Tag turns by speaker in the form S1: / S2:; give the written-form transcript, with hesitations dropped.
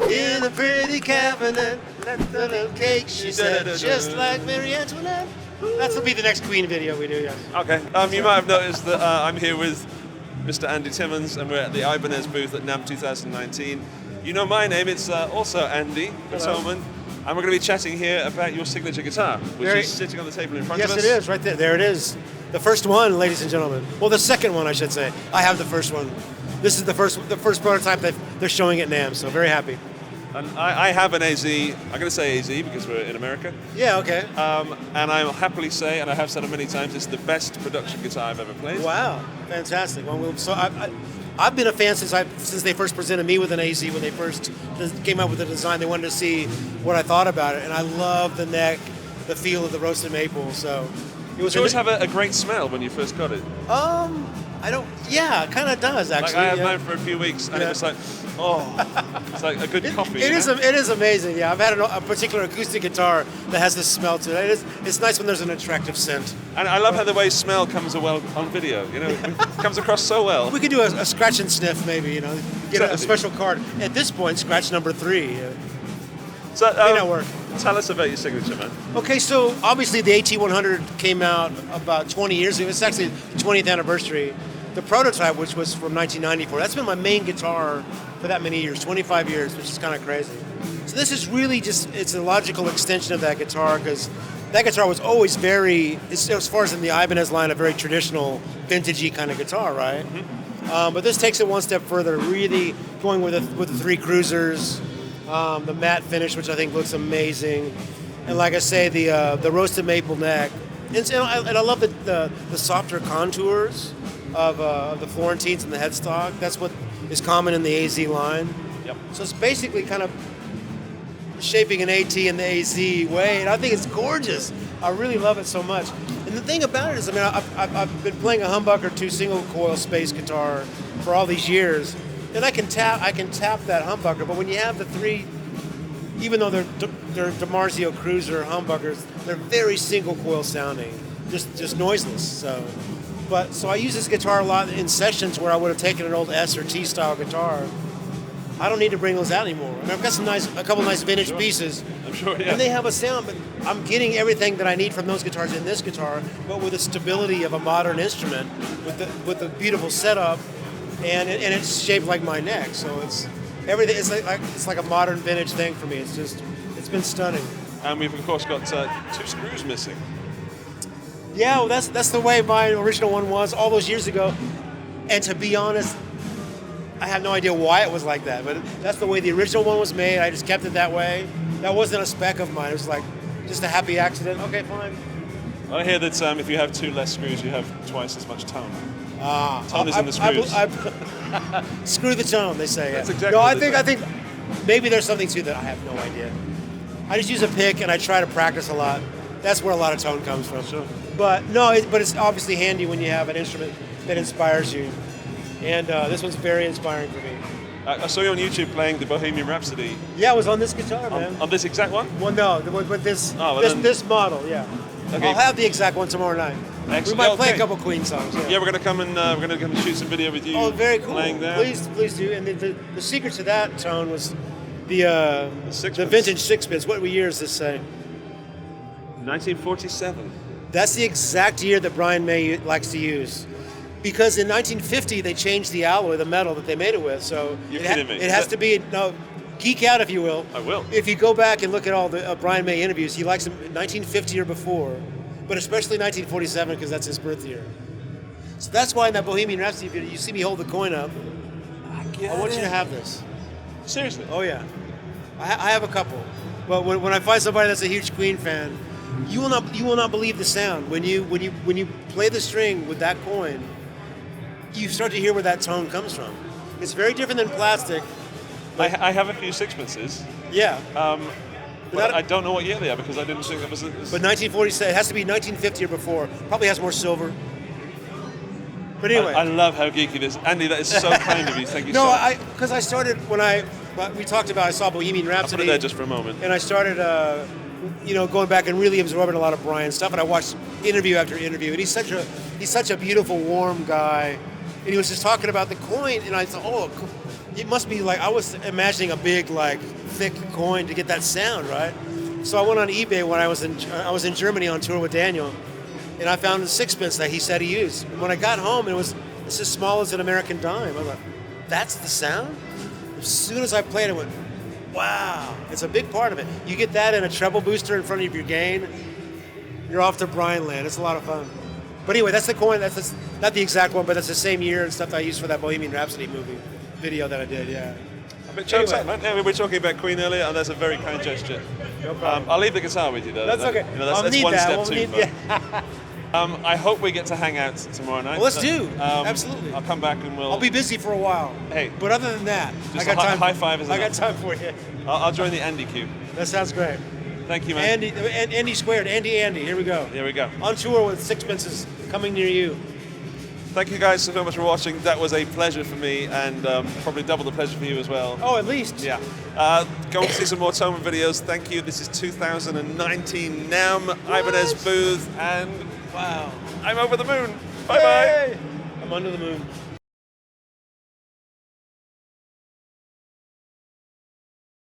S1: In a pretty cabinet, the little cake, she said, just like Marie Antoinette. That'll be the next Queen video we do, yes.
S2: Okay. You might have noticed that I'm here with Mister Andy Timmons, and we're at the Ibanez booth at NAMM 2019. You know my name, it's also Andy Thomann, and we're going to be chatting here about your signature guitar, which is sitting on the table in front of us.
S1: Yes, it is, right there. There it is. The first one, ladies and gentlemen. Well, the second one, I should say. I have the first one. This is the first prototype that they're showing at NAMM, so very happy.
S2: And I have an AZ, I'm going to say AZ because we're in America.
S1: Yeah, okay.
S2: And I'll happily say, and I have said it many times, it's the best production guitar I've ever played.
S1: Wow, fantastic. Well, so I've been a fan since they first presented me with an AZ. When they first came up with the design, they wanted to see what I thought about it, and I love the neck, the feel of the roasted maple. So it was.
S2: Did you always have a great smell when you first got it?
S1: I don't. Yeah, it kind of does actually.
S2: Like I had mine for a few weeks, and it was like, it's like a good coffee.
S1: It is amazing. Yeah, I've had a particular acoustic guitar that has this smell to it. It's nice when there's an attractive scent.
S2: And I love how the way smell comes well on video. You know, it comes across so well.
S1: We could do a scratch and sniff, maybe. You know, get a special card. At this point, scratch number 3.
S2: So
S1: may not work.
S2: Tell us about your signature, man.
S1: Okay, so obviously the AT100 came out about 20 years ago. It's actually the 20th anniversary. The prototype, which was from 1994, that's been my main guitar for that many years, 25 years, which is kind of crazy. So this is really it's a logical extension of that guitar, because that guitar was always as far as in the Ibanez line, a very traditional, vintagey kind of guitar, right? Mm-hmm. But this takes it one step further, really going with the 3 cruisers, the matte finish, which I think looks amazing, and like I say, the roasted maple neck, and I love the softer contours of the Florentines and the headstock. That's what is common in the AZ line.
S2: Yep.
S1: So it's basically kind of shaping an AT in the AZ way, and I think it's gorgeous. I really love it so much. And the thing about it is, I mean, I've been playing a humbucker 2 single coil space guitar for all these years, and I can tap that humbucker. But when you have the 3, even though they're DiMarzio Cruiser humbuckers, they're very single coil sounding, just noiseless. So I use this guitar a lot in sessions where I would have taken an old S or T style guitar. I don't need to bring those out anymore. I mean, I've got a couple nice vintage pieces.
S2: I'm sure, yeah.
S1: And they have a sound, but I'm getting everything that I need from those guitars in this guitar, but with the stability of a modern instrument, with the beautiful setup, and it's shaped like my neck. So it's everything. It's like a modern vintage thing for me. It's been stunning.
S2: And we've of course got 2 screws missing.
S1: Yeah, well, that's the way my original one was all those years ago. And to be honest, I have no idea why it was like that, but that's the way the original one was made. I just kept it that way. That wasn't a spec of mine. It was like just a happy accident. Okay, fine.
S2: I hear that if you have 2 less screws, you have twice as much tone. Tone is in the screws.
S1: Screw the tone, they say.
S2: That's exactly
S1: no,
S2: what
S1: I think maybe there's something to that. I have no idea. I just use a pick and I try to practice a lot. That's where a lot of tone comes from.
S2: Sure.
S1: But no, it's obviously handy when you have an instrument that inspires you. And this one's very inspiring for me.
S2: I saw you on YouTube playing the Bohemian Rhapsody.
S1: Yeah, it was on this guitar, man.
S2: On this exact one?
S1: Well, no, with this this model, yeah.
S2: Okay.
S1: I'll have the exact one tomorrow night.
S2: Excellent.
S1: We might play a couple Queen songs.
S2: Yeah, we're gonna come and shoot some video with you.
S1: Oh, very cool.
S2: Playing there.
S1: Please do. And the secret to that tone was the vintage 6-bits. What year does this say?
S2: 1947.
S1: That's the exact year that Brian May likes to use. Because in 1950, they changed the alloy, the metal that they made it with. So
S2: You're kidding me.
S1: It has to be, geek out if you will.
S2: I will.
S1: If you go back and look at all the Brian May interviews, he likes them 1950 or before, but especially 1947 because that's his birth year. So that's why in that Bohemian Rhapsody video, you see me hold the coin up. I want you to have this.
S2: Seriously?
S1: Oh yeah. I have a couple. But when I find somebody that's a huge Queen fan, you will not believe the sound. When you play the string with that coin, you start to hear where that tone comes from. It's very different than plastic.
S2: I have a few 6-bits.
S1: Yeah.
S2: But I don't know what year they are because I didn't think that was.
S1: But 1947, it has to be 1950 or before. Probably has more silver. But anyway.
S2: I love how geeky this. Andy, that is so kind of you. Thank you so much.
S1: No, because I started we talked about, I saw Bohemian Rhapsody.
S2: I'll put it there just for a moment.
S1: And I started, going back and really absorbing a lot of Brian's stuff. And I watched interview after interview. And he's such a beautiful, warm guy. And he was just talking about the coin. And I thought, it must be like, I was imagining a big, like, thick coin to get that sound, right? So I went on eBay when I was in Germany on tour with Daniel, and I found a sixpence that he said he used. And when I got home, it's as small as an American dime. I was like, that's the sound? As soon as I played it, I went, wow. It's a big part of it. You get that in a treble booster in front of your gain, you're off to Brian land. It's a lot of fun. But anyway, that's the coin. That's not the exact one, but that's the same year and stuff that I used for that Bohemian Rhapsody movie video that I did, yeah.
S2: A bit choked up, man. Yeah, we were talking about Queen earlier, and that's a very kind gesture.
S1: No problem.
S2: I'll leave the guitar with you, though.
S1: That's okay.
S2: That's
S1: I'll need
S2: one
S1: that.
S2: step too far.
S1: Yeah.
S2: I hope we get to hang out tomorrow night.
S1: Well, let's do. Absolutely.
S2: I'll come back and we'll...
S1: I'll be busy for a while.
S2: Hey.
S1: But other than that,
S2: Just
S1: I got time.
S2: high five is
S1: I got
S2: enough.
S1: time for you.
S2: I'll join the Andy Cube.
S1: That sounds great.
S2: Thank you, man.
S1: Andy squared. Andy. Here we go.
S2: Here we go.
S1: On tour with sixpences coming near you.
S2: Thank you guys so much for watching. That was a pleasure for me, and probably double the pleasure for you as well.
S1: Oh, at least.
S2: Yeah. Go and see some more Thomann videos. Thank you. This is 2019 NAMM Ibanez booth, and
S1: Wow.
S2: I'm over the moon. Bye-bye.
S1: I'm under the moon.